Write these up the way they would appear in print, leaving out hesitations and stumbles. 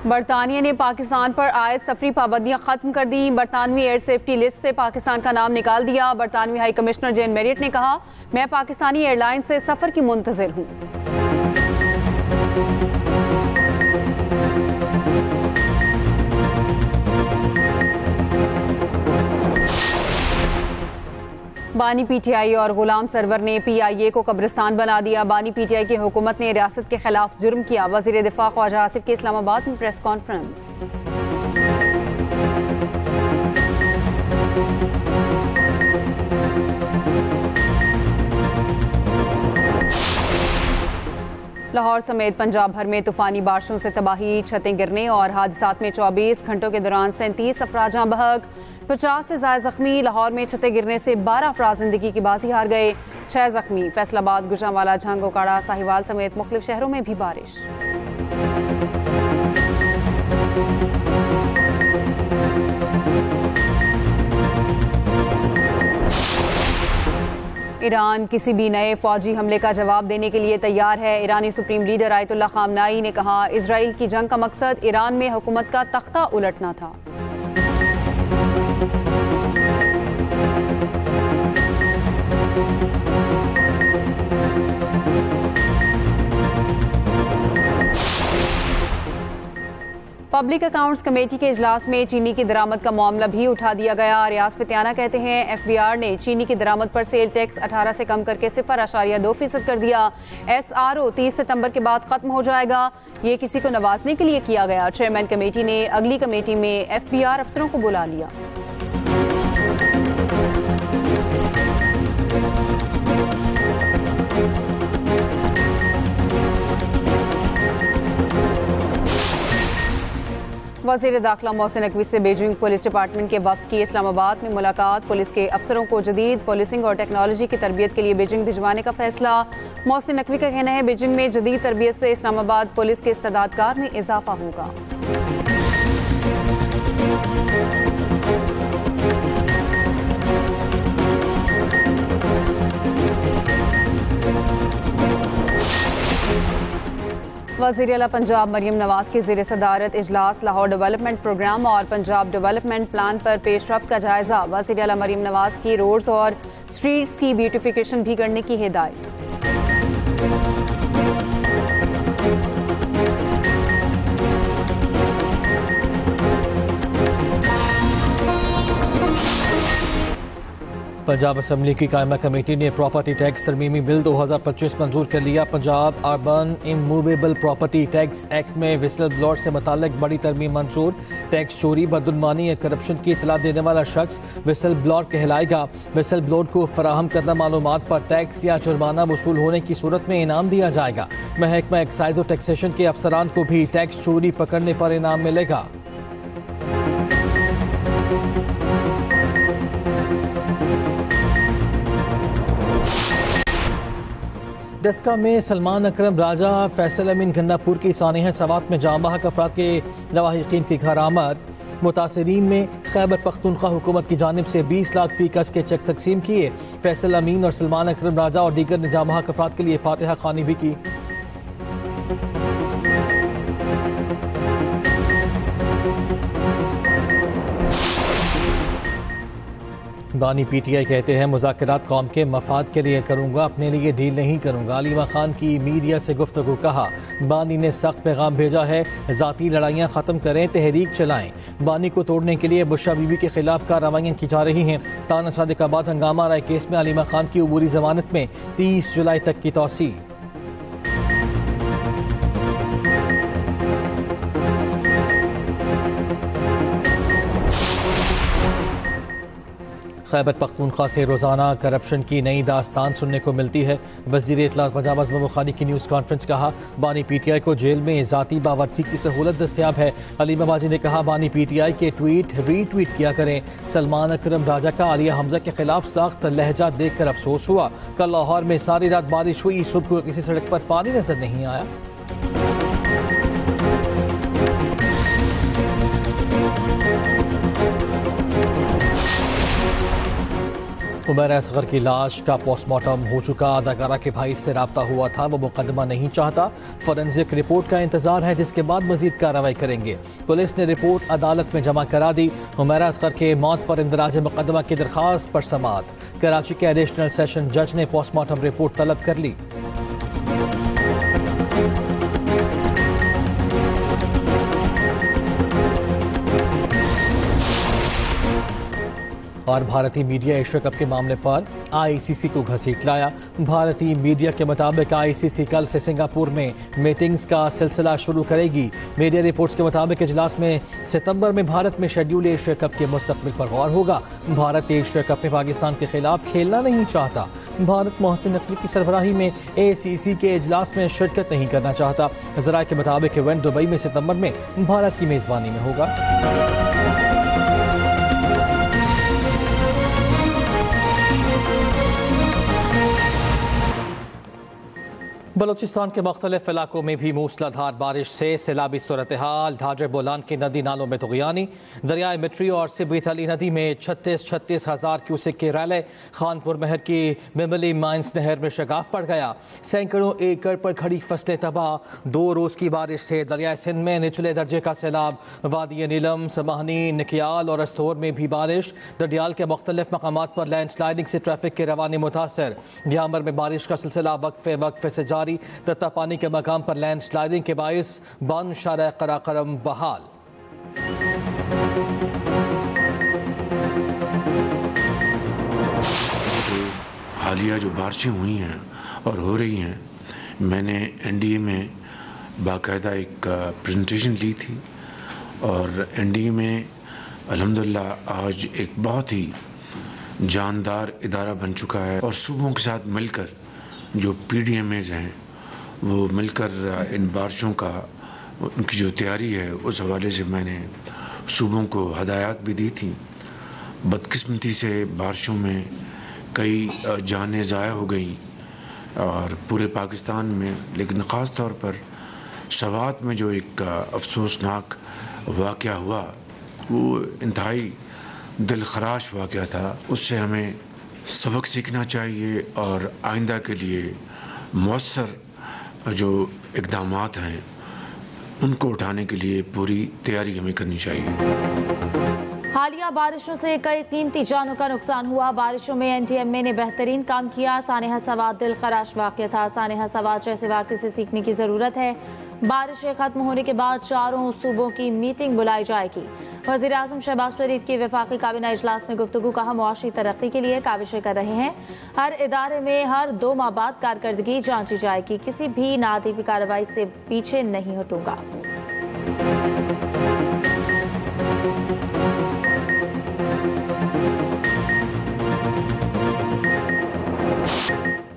बरतानिया ने पाकिस्तान पर आयद सफरी पाबंदियां खत्म कर दी। बरतानवी एयर सेफ्टी लिस्ट से पाकिस्तान का नाम निकाल दिया। बरतानवी हाई कमिश्नर जेन मेरिट ने कहा, मैं पाकिस्तानी एयरलाइन से सफर की मुंतजिर हूँ। बानी पीटीआई और गुलाम सरवर ने पीआईए को कब्रिस्तान बना दिया। बानी पीटीआई की हुकूमत ने रियासत के खिलाफ जुर्म किया। वजीर दिफा ख्वाजा आसिफ की इस्लामाबाद में प्रेस कॉन्फ्रेंस। लाहौर समेत पंजाब भर में तूफानी बारिशों से तबाही, छतें गिरने और हादसात में 24 घंटों के दौरान 37 अफराद जाँ बहक, 50 से ज्यादा जख्मी। लाहौर में छतें गिरने से 12 अफराद जिंदगी की बाजी हार गए, 6 जख्मी। फैसलाबाद, गुजरांवाला, झंग, ओकाड़ा, साहिवाल समेत मुख्तलिफ शहरों में भी बारिश। ईरान किसी भी नए फौजी हमले का जवाब देने के लिए तैयार है। ईरानी सुप्रीम लीडर आयतुल्लाह खामनाई ने कहा, इजराइल की जंग का मकसद ईरान में हुकूमत का तख्ता उलटना था। पब्लिक अकाउंट्स कमेटी के इजलास में चीनी की दरामद का मामला भी उठा दिया गया। रियाज फित्याना कहते हैं, एफबीआर ने चीनी की दरामद पर सेल टैक्स 18 से कम करके 0.2% कर दिया। एसआरओ 30 सितंबर के बाद खत्म हो जाएगा। ये किसी को नवाजने के लिए किया गया। चेयरमैन कमेटी ने अगली कमेटी में एफबीआर अफसरों को बुला लिया। वज़ीर दाखिला मोहसिन नकवी से बीजिंग पुलिस डिपार्टमेंट के वफ़द की इस्लामाबाद में मुलाकात। पुलिस के अफसरों को जदीद पुलिसिंग और टेक्नोलॉजी की तरबियत के लिए बीजिंग भिजवाने का फैसला। मोहसिन नकवी का कहना है, बीजिंग में जदीद तरबियत से इस्लामाबाद पुलिस के इस्तेदादकार में इजाफा होगा। वज़ीर आला पंजाब मरियम नवाज की ज़ेर सदारत इजलास। लाहौर डेवलपमेंट प्रोग्राम और पंजाब डेवलपमेंट प्लान पर पेशरफ्त का जायजा। वज़ीर आला मरियम नवाज की रोड्स और स्ट्रीट्स की ब्यूटिफिकेशन भी करने की हिदायत। पंजाब असम्बली की कायमा कमेटी ने प्रॉपर्टी टैक्स तरमीमी बिल 2025 मंजूर कर लिया। Punjab urban immovable property tax act में विसल ब्लॉट से मुताल्लिक बड़ी तरमीम मंजूर। टैक्स चोरी, बदगुमानी या करप्शन की इतला देने वाला शख्स विसल ब्लॉट कहलाएगा। विसल ब्लॉट को फराहम करना मालूमात पर टैक्स या जुर्माना वसूल होने की सूरत में इनाम दिया जाएगा। महकमा एक्साइज और टैक्सेशन के अफसरान को भी टैक्स चोरी पकड़ने पर इनाम मिलेगा। डस्का में सलमान अकरम राजा, फैसल अमीन गन्नापुर की सानिया सवात में जाँ बहक अफराद के लवाहिकीन के घर आमद। मुतासरीन में खैबर पख्तूनख्वा हुकूमत की जानिब से 20 लाख फी कस के चेक तकसीम किए। फैसल अमीन और सलमान अकरम राजा और दीगर ने जाँ बहक अफराद के लिए फातिहा खानी भी की। बानी पीटीआई कहते हैं, मुज़ाकरात कौम के मफाद के लिए करूँगा, अपने लिए डील नहीं करूँगा। अलीमा खान की मीडिया से गुफ्तगू। कहा, बानी ने सख्त पैगाम भेजा है, ज़ाती लड़ाइयाँ ख़त्म करें, तहरीक चलाएँ। बानी को तोड़ने के लिए बुशरा बीबी के खिलाफ कार्रवाइयाँ की जा रही हैं। ताना सादिकाबाद हंगामा राय केस में अलीमा खान की अबूरी जमानत में 30 जुलाई तक की तौसीह। खैबर पख्तूनख्वा से रोज़ाना करप्शन की नई दास्तान सुनने को मिलती है। वज़ीर इत्तलात पंजाब अज़म बुखारी की न्यूज़ कॉन्फ्रेंस। कहा, बानी पीटीआई को जेल में ज़ाती बावर्ची की सहूलत दस्तियाब है। अलीमा बाजी ने कहा, बानी पीटीआई के ट्वीट रीट्वीट किया करें। सलमान अकरम राजा का आलिया हमजा के खिलाफ सख्त लहजा देख कर अफसोस हुआ। कल लाहौर में सारी रात बारिश हुई, सुबह को किसी सड़क पर पानी नजर नहीं आया। उमैरा असगर की लाश का पोस्टमार्टम हो चुका। अदाकारा के भाई से रब्ता हुआ था, वो मुकदमा नहीं चाहता। फोरेंसिक रिपोर्ट का इंतजार है, जिसके बाद मजीद कार्रवाई करेंगे। पुलिस ने रिपोर्ट अदालत में जमा करा दी। उमैरा असगर के मौत पर इंदराज मुकदमा की दरखास्त पर समाअत। कराची के एडिशनल सेशन जज ने पोस्टमार्टम रिपोर्ट तलब कर ली। और भारतीय मीडिया एशिया कप के मामले पर आईसीसी को घसीट लाया। भारतीय मीडिया के मुताबिक आईसीसी कल से सिंगापुर में मीटिंग्स का सिलसिला शुरू करेगी। मीडिया रिपोर्ट्स के मुताबिक इजलास में सितंबर में भारत में शेड्यूल एशिया कप के मुस्तकबिल पर गौर होगा। भारत एशिया कप में पाकिस्तान के खिलाफ खेलना नहीं चाहता। भारत मोहसिन नकवी की सरबराही में एसीसी के इजलास में शिरकत नहीं करना चाहता। ज़राए के मुताबिक इवेंट दुबई में सितंबर में भारत की मेज़बानी में होगा। बलूचिस्तान के मुख्तलिफ इलाकों में भी मूसलाधार बारिश से सैलाबी सूरत हाल। ढाडर बोलान की नदी नालों में तुग़यानी। दरियाए मिट्री और सिबीत अली नदी में 36 हज़ार क्यूसेक के रैले। खानपुर महर की मिमली माइंस नहर में शगाफ पड़ गया। सैकड़ों एकड़ पर खड़ी फसलें तबाह। 2 रोज़ की बारिश से दरियाए सिंध में निचले दर्जे का सैलाब। वादी नीलम, समाहनी, निकयाल और अस्तोर में भी बारिश। डडियाल के मुख्तलिफ मकामात पर लैंड स्लाइडिंग से ट्रैफिक के रवाने मुतासर। ग्यामर में बारिश का सिलसिला वक्फे से जारी। तत्ता पानी के मकाम पर लैंड स्लाइडिंग के बाइस बंद शारा कराकरम बहाल। हालिया जो बारिशें हुई हैं और हो रही हैं, मैंने एनडीए में बाकायदा एक प्रेजेंटेशन ली थी और एनडीए में अल्हम्दुलिल्लाह आज एक बहुत ही जानदार इदारा बन चुका है और सूबों के साथ मिलकर जो पीडीएमएज हैं वो मिलकर इन बारिशों का उनकी जो तैयारी है उस हवाले से मैंने सूबों को हदायत भी दी थी। बदकिस्मती से बारिशों में कई जानें ज़ाया हो गई और पूरे पाकिस्तान में, लेकिन ख़ास तौर पर सवात में जो एक अफसोसनाक वाक़या हुआ वो इंतहाई दिलखराश वाक़या था। उससे हमें सबक सीखना चाहिए और आइंदा के लिए मौसर जो इक़दामात हैं उनको उठाने के लिए पूरी तैयारी हमें करनी चाहिए। हालिया बारिशों से कई कीमती जानों का नुकसान हुआ। बारिशों में एनडीएमए ने बेहतरीन काम किया। सानेहा सवात दिलखराश वाक़या था। सानेहा सवात जैसे वाक़ये से सीखने की ज़रूरत है। बारिशें खत्म होने के बाद चारों सूबों की मीटिंग बुलाई जाएगी। वज़ीर आज़म शहबाज शरीफ की वफाकी काबीना इजलास में गुफ्तगू कहा, मुआशी तरक्की के लिए काविशें कर रहे हैं। हर इदारे में हर 2 माह बाद कारकर्दगी जांची जाएगी। किसी भी नाअदबी कार्रवाई से पीछे नहीं हटूंगा।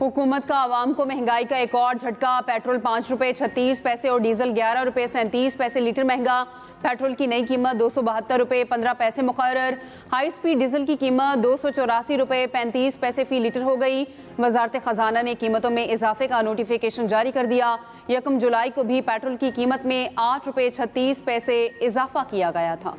हुकूमत का आवाम को महंगाई का एक और झटका। पेट्रोल 5 रुपये 36 पैसे और डीजल 11 रुपये 37 पैसे लीटर महंगा। पेट्रोल की नई कीमत 272 रुपये 15 पैसे मुकर्रर। हाई स्पीड डीजल की कीमत 284 रुपये 35 पैसे फी लीटर हो गई। वजारत खजाना ने कीमतों में इजाफे का नोटिफिकेशन जारी कर दिया। 1 जुलाई को भी पेट्रोल की कीमत में 8 रुपये 36 पैसे इजाफा किया गया था।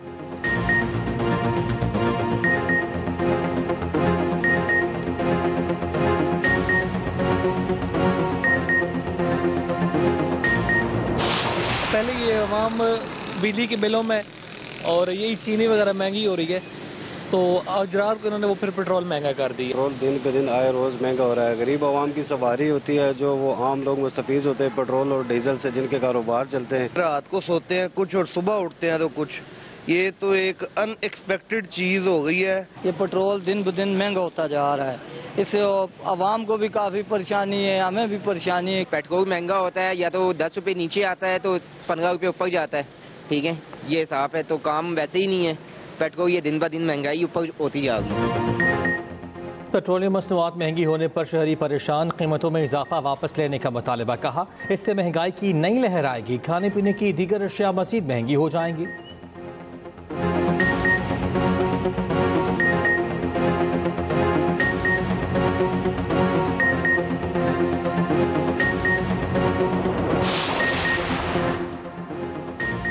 पहले ये आवाम बिजली के बिलों में और यही चीनी वगैरह महंगी हो रही है, तो आज रात को इन्होंने वो फिर पेट्रोल महंगा कर दिया। पेट्रोल दिन पे दिन आए रोज़ महंगा हो रहा है। गरीब आवाम की सवारी होती है, जो वो आम लोग मुस्तफीज होते हैं पेट्रोल और डीजल से, जिनके कारोबार चलते हैं। रात को सोते हैं कुछ और सुबह उठते हैं तो कुछ। ये तो एक अनएक्सपेक्टेड चीज़ हो गई है। ये पेट्रोल दिन ब दिन महंगा होता जा रहा है, इससे आवाम को भी काफ़ी परेशानी है, हमें भी परेशानी है। पेट्रोल महंगा होता है, या तो 10 रुपये नीचे आता है तो 15 रुपये ऊपर जाता है, ठीक है, ये हिसाब है। तो काम वैसे ही नहीं है। पेट्रोल ये दिन ब दिन महंगाई ऊपर होती जा रही है। पेट्रोलियम मसनूआत महंगी होने पर शहरी परेशान। कीमतों में इजाफा वापस लेने का मुतालबा। कहा, इससे महंगाई की नई लहर आएगी। खाने पीने की दीगर अशिया मज़ीद महंगी हो जाएंगी।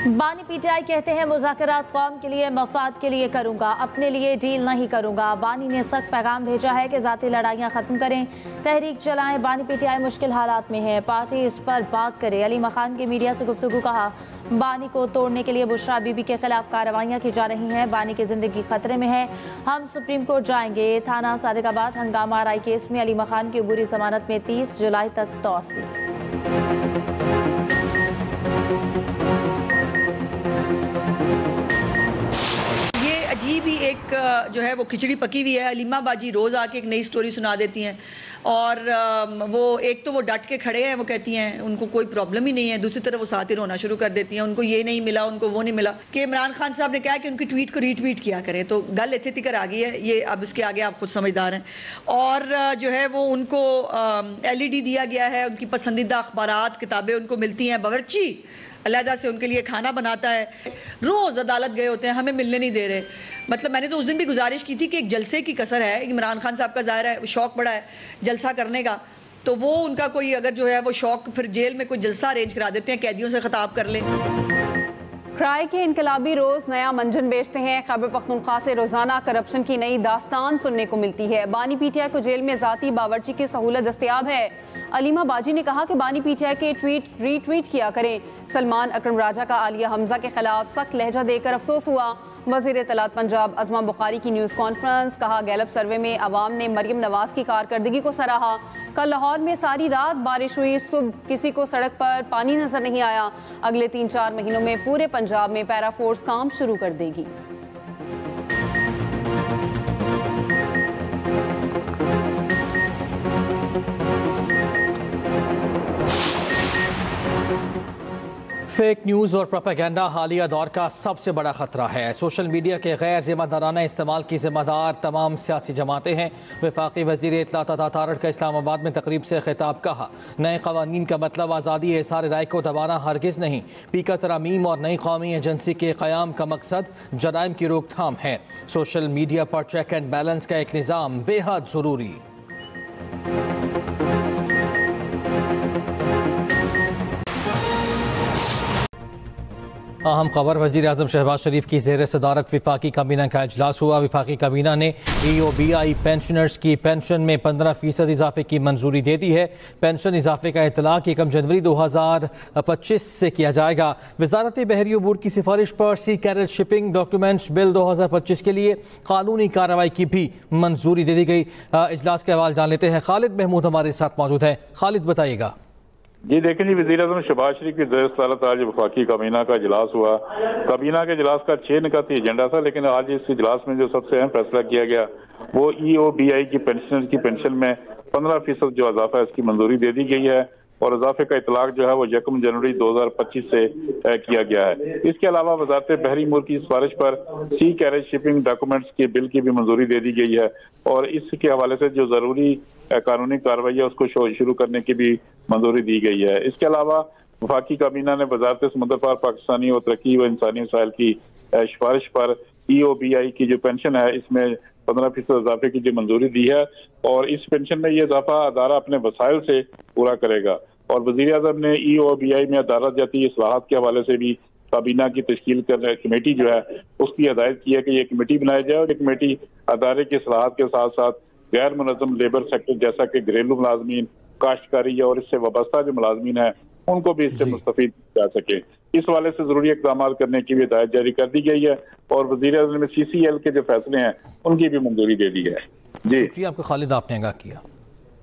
बानी पीटीआई कहते हैं मुज़ाकरात कौम के लिए, मफाद के लिए करूंगा, अपने लिए डील नहीं करूंगा। बानी ने सख्त पैगाम भेजा है कि ज़ाती लड़ाइयाँ ख़त्म करें, तहरीक चलाएं। बानी पीटीआई मुश्किल हालात में है, पार्टी इस पर बात करे। अली मखान की मीडिया से गुफ्तगू। कहा बानी को तोड़ने के लिए बुशरा बीबी के खिलाफ कार्रवाइयाँ की जा रही हैं। बानी की जिंदगी खतरे में है, हम सुप्रीम कोर्ट जाएंगे। थाना सादिकाबाद हंगामा आरआई केस में अली मखान की अबूरी जमानत में 30 जुलाई तक तौसी। अजीब ही एक जो है वो खिचड़ी पकी हुई है। अलीमा बाजी रोज़ आके एक नई स्टोरी सुना देती हैं और वो एक तो वो डट के खड़े हैं, वो कहती हैं उनको कोई प्रॉब्लम ही नहीं है, दूसरी तरफ वो साथ ही रोना शुरू कर देती हैं, उनको ये नहीं मिला, उनको वो नहीं मिला। कि इमरान खान साहब ने कहा कि उनकी ट्वीट को रीट्वीट किया करें, तो गल इतने तिकर आ गई है। ये अब इसके आगे आप खुद समझदार हैं। और जो है वो उनको LED दिया गया है, उनकी पसंदीदा अखबारात किताबें उनको मिलती हैं, बावर्ची अलहदा से उनके लिए खाना बनाता है। रोज़ अदालत गए होते हैं, हमें मिलने नहीं दे रहे। मतलब मैंने तो उस दिन भी गुजारिश की थी कि एक जलसे की कसर है। इमरान खान साहब का ज़ाहिर है शौक़ बड़ा है जलसा करने का, तो वो उनका कोई अगर जो है वो शौक़ फिर जेल में कोई जलसा अरेंज करा देते हैं, कैदियों से खिताब कर लें। क्राई के इनकलाबी रोज नया मंजन बेचते हैं। खैबर पख्तूनख्वा से रोजाना करप्शन की नई दास्तान सुनने को मिलती है। बानी पीटीआई को जेल में जाती बावर्ची की सहूलत दस्तयाब है। अलीमा बाजी ने कहा कि बानी पीटीआई के ट्वीट रीट्वीट किया करें। सलमान अकरम राजा का आलिया हमजा के खिलाफ सख्त लहजा देकर अफसोस हुआ। वज़ीर इत्तलात पंजाब अज़मा बुखारी की न्यूज़ कॉन्फ्रेंस। कहा गैलप सर्वे में अवाम ने मरियम नवाज की कारकर्दगी को सराहा। कल लाहौर में सारी रात बारिश हुई, सुबह किसी को सड़क पर पानी नजर नहीं आया। अगले 3-4 महीनों में पूरे पंजाब में पैरा फोर्स काम शुरू कर देगी। फेक न्यूज़ और प्रोपेगेंडा हालिया दौर का सबसे बड़ा खतरा है। सोशल मीडिया के गैर जिम्मेदाराना इस्तेमाल की जिम्मेदार तमाम सियासी जमातें हैं। वफाकी वज़ीर इत्तलात अता तारड़ का इस्लामाबाद में तकरीब से खिताब। कहा नए कवानीन का मतलब आज़ादी इज़हार राय को दबाना हरगिज़ नहीं। पीका तरामीम और नई कौमी एजेंसी के क़याम का मकसद जराइम की रोकथाम है। सोशल मीडिया पर चेक एंड बैलेंस का एक निज़ाम बेहद ज़रूरी। अहम खबर वज़ीर आज़म शहबाज शरीफ की ज़ेर सदारत वफाकी काबीना का इजलास हुआ। वफाकी काबीना ने EOBI पेंशनर्स की पेंशन में 15% इजाफे की मंजूरी दे दी है। पेंशन इजाफे का इतलाक़ 1 जनवरी 2025 से किया जाएगा। वज़ारत बहरी बोर्ड की सिफारिश पर सी कैरेज शिपिंग डॉक्यूमेंट्स बिल 2025 के लिए कानूनी कार्रवाई की भी मंजूरी दे दी गई। इजलास के हवाले जान लेते हैं। खालिद महमूद हमारे साथ मौजूद है। खालिद बताइएगा। जी देखें जी, वज़ीर आज़म शहबाज शरीफ की ज़ेर सदारत आज वफाकी काबीना का इजलास हुआ। काबीना के इजलास का 6 निकाती एजेंडा था, लेकिन आज इस इजलास में जो सबसे अहम फैसला किया गया वो EOBI की पेंशनर की पेंशन में 15% जो इजाफा है इसकी मंजूरी दे दी गई है और इजाफे का इतलाक जो है वो 1 जनवरी 2025 से किया गया है। इसके अलावा वज़ारत बहरी अमूर की सिफारिश पर सी कैरेज शिपिंग डॉक्यूमेंट्स के बिल की भी मंजूरी दे दी गई है और इसके हवाले से जो जरूरी कानूनी कार्रवाई है उसको शुरू करने की भी मंजूरी दी गई है। इसके अलावा वफाकी काबीना ने वज़ारत समुद्र पार पाकिस्तानी और तरक्की व इंसानी वसाइल की सिफारिश पर EOBI की जो पेंशन है इसमें 15% इजाफे की जो मंजूरी दी है और इस पेंशन में ये इजाफा अदारा अपने वसाइल से पूरा करेगा। और वज़ीर आज़म ने EOBI में अदालत जाती इस्लाहात के हवाले से भी काबीना की तश्कील करने कमेटी जो है उसकी हदायत की है कि ये कमेटी बनाई जाए और ये कमेटी अदारे के इस्लाहात के साथ साथ गैर मुनज़्ज़म लेबर सेक्टर जैसा कि घरेलू मुलाजमीन, काश्तकारी और इससे वाबस्ता जो मुलाजमीन है उनको भी इससे मुस्तफीद जा सके। इस हवाले से जरूरी इक़दाम करने की भी हिदायत जारी कर दी गई है और वज़ीर आज़म ने CCL के जो फैसले हैं उनकी भी मंजूरी दे दी है। जी शुक्रिया आपका खालिद, आपने आगाह किया।